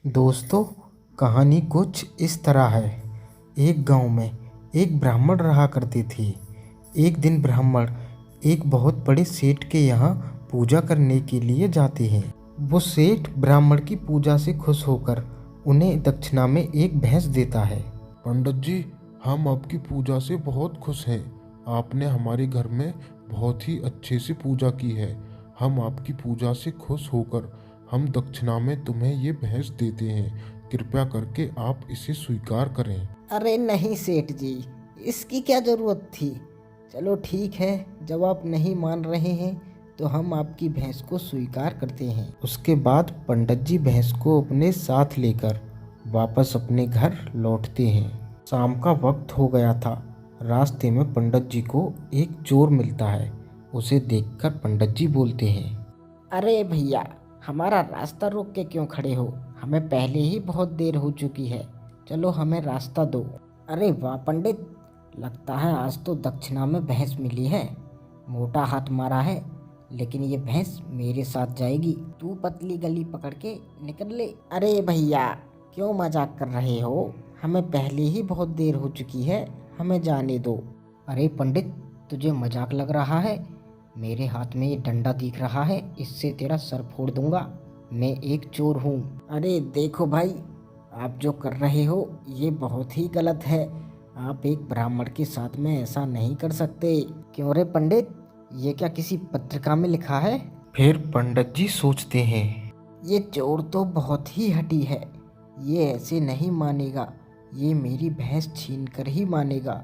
दोस्तों, कहानी कुछ इस तरह है। एक गांव में एक ब्राह्मण रहा करते थे। एक दिन ब्राह्मण एक बहुत बड़े सेठ के यहाँ पूजा करने के लिए जाते हैं। वो सेठ ब्राह्मण की पूजा से खुश होकर उन्हें दक्षिणा में एक भैंस देता है। पंडित जी, हम आपकी पूजा से बहुत खुश हैं। आपने हमारे घर में बहुत ही अच्छे से पूजा की है। हम आपकी पूजा से खुश होकर हम दक्षिणा में तुम्हें ये भैंस देते हैं। कृपया करके आप इसे स्वीकार करें। अरे नहीं सेठ जी, इसकी क्या ज़रूरत थी। चलो ठीक है, जब आप नहीं मान रहे हैं तो हम आपकी भैंस को स्वीकार करते हैं। उसके बाद पंडित जी भैंस को अपने साथ लेकर वापस अपने घर लौटते हैं। शाम का वक्त हो गया था। रास्ते में पंडित जी को एक चोर मिलता है। उसे देखकर पंडित जी बोलते हैं, अरे भैया, हमारा रास्ता रोक के क्यों खड़े हो? हमें पहले ही बहुत देर हो चुकी है। चलो हमें रास्ता दो। अरे वाह पंडित, लगता है आज तो दक्षिणा में भैंस मिली है। मोटा हाथ मारा है, लेकिन ये भैंस मेरे साथ जाएगी। तू पतली गली पकड़ के निकल ले। अरे भैया, क्यों मजाक कर रहे हो? हमें पहले ही बहुत देर हो चुकी है, हमें जाने दो। अरे पंडित, तुझे मजाक लग रहा है? मेरे हाथ में ये डंडा दिख रहा है, इससे तेरा सर फोड़ दूंगा। मैं एक चोर हूँ। अरे देखो भाई, आप जो कर रहे हो ये बहुत ही गलत है। आप एक ब्राह्मण के साथ में ऐसा नहीं कर सकते। क्यों रे पंडित, ये क्या किसी पत्रिका में लिखा है? फिर पंडित जी सोचते हैं, ये चोर तो बहुत ही हठी है। ये ऐसे नहीं मानेगा। ये मेरी भैंस छीन कर ही मानेगा।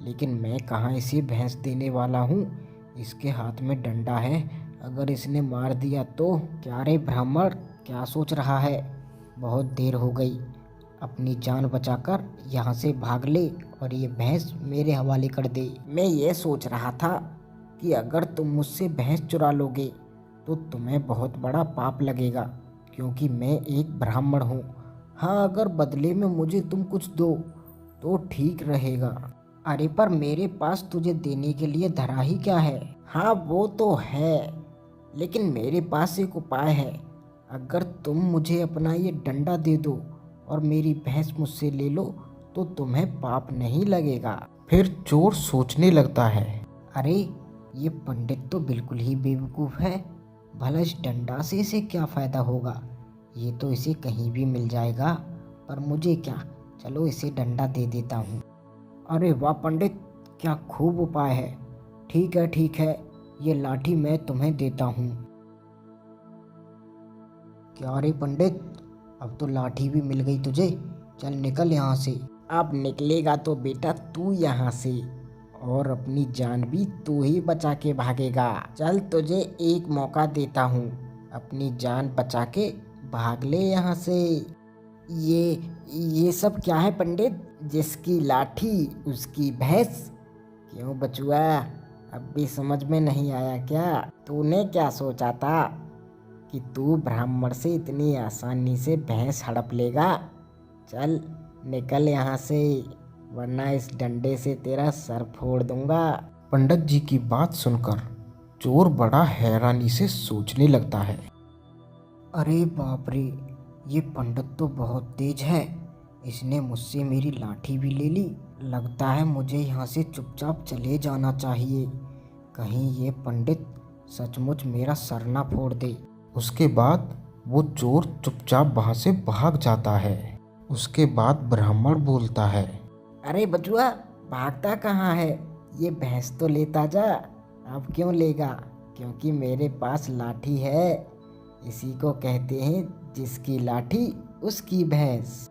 लेकिन मैं कहाँ इसे भैंस देने वाला हूँ। इसके हाथ में डंडा है, अगर इसने मार दिया तो। क्या रे ब्राह्मण, क्या सोच रहा है? बहुत देर हो गई, अपनी जान बचाकर यहाँ से भाग ले और ये भैंस मेरे हवाले कर दे। मैं ये सोच रहा था कि अगर तुम मुझसे भैंस चुरा लोगे तो तुम्हें बहुत बड़ा पाप लगेगा, क्योंकि मैं एक ब्राह्मण हूँ। हाँ, अगर बदले में मुझे तुम कुछ दो तो ठीक रहेगा। अरे पर मेरे पास तुझे देने के लिए धरा ही क्या है? हाँ वो तो है, लेकिन मेरे पास एक उपाय है। अगर तुम मुझे अपना ये डंडा दे दो और मेरी भैंस मुझसे ले लो तो तुम्हें पाप नहीं लगेगा। फिर चोर सोचने लगता है, अरे ये पंडित तो बिल्कुल ही बेवकूफ़ है। भला इस डंडा से इसे क्या फ़ायदा होगा? ये तो इसे कहीं भी मिल जाएगा, पर मुझे क्या। चलो इसे डंडा दे देता हूँ। अरे वाह पंडित, क्या खूब उपाय है। ठीक है, ये लाठी मैं तुम्हें देता हूँ। क्या रे पंडित, अब तो लाठी भी मिल गई तुझे। चल निकल यहाँ से। अब निकलेगा तो बेटा तू यहाँ से, और अपनी जान भी तू ही बचा के भागेगा। चल तुझे एक मौका देता हूँ, अपनी जान बचा के भाग ले यहाँ से। ये सब क्या है पंडित? जिसकी लाठी उसकी भैंस। क्यों बचुआ, अब भी समझ में नहीं आया क्या? तूने क्या सोचा था कि तू ब्राह्मण से इतनी आसानी से भैंस हड़प लेगा? चल निकल यहाँ से, वरना इस डंडे से तेरा सर फोड़ दूंगा। पंडित जी की बात सुनकर चोर बड़ा हैरानी से सोचने लगता है। अरे बाप रे, ये पंडित तो बहुत तेज है। इसने मुझसे मेरी लाठी भी ले ली। लगता है मुझे यहाँ से चुपचाप चले जाना चाहिए, कहीं ये पंडित सचमुच मेरा सर ना फोड़ दे। उसके बाद वो चोर चुपचाप वहां से भाग जाता है। उसके बाद ब्राह्मण बोलता है, अरे बचुआ, भागता कहाँ है? ये भैंस तो लेता जा। अब क्यों लेगा? क्योंकि मेरे पास लाठी है। इसी को कहते हैं जिसकी लाठी उसकी भैंस।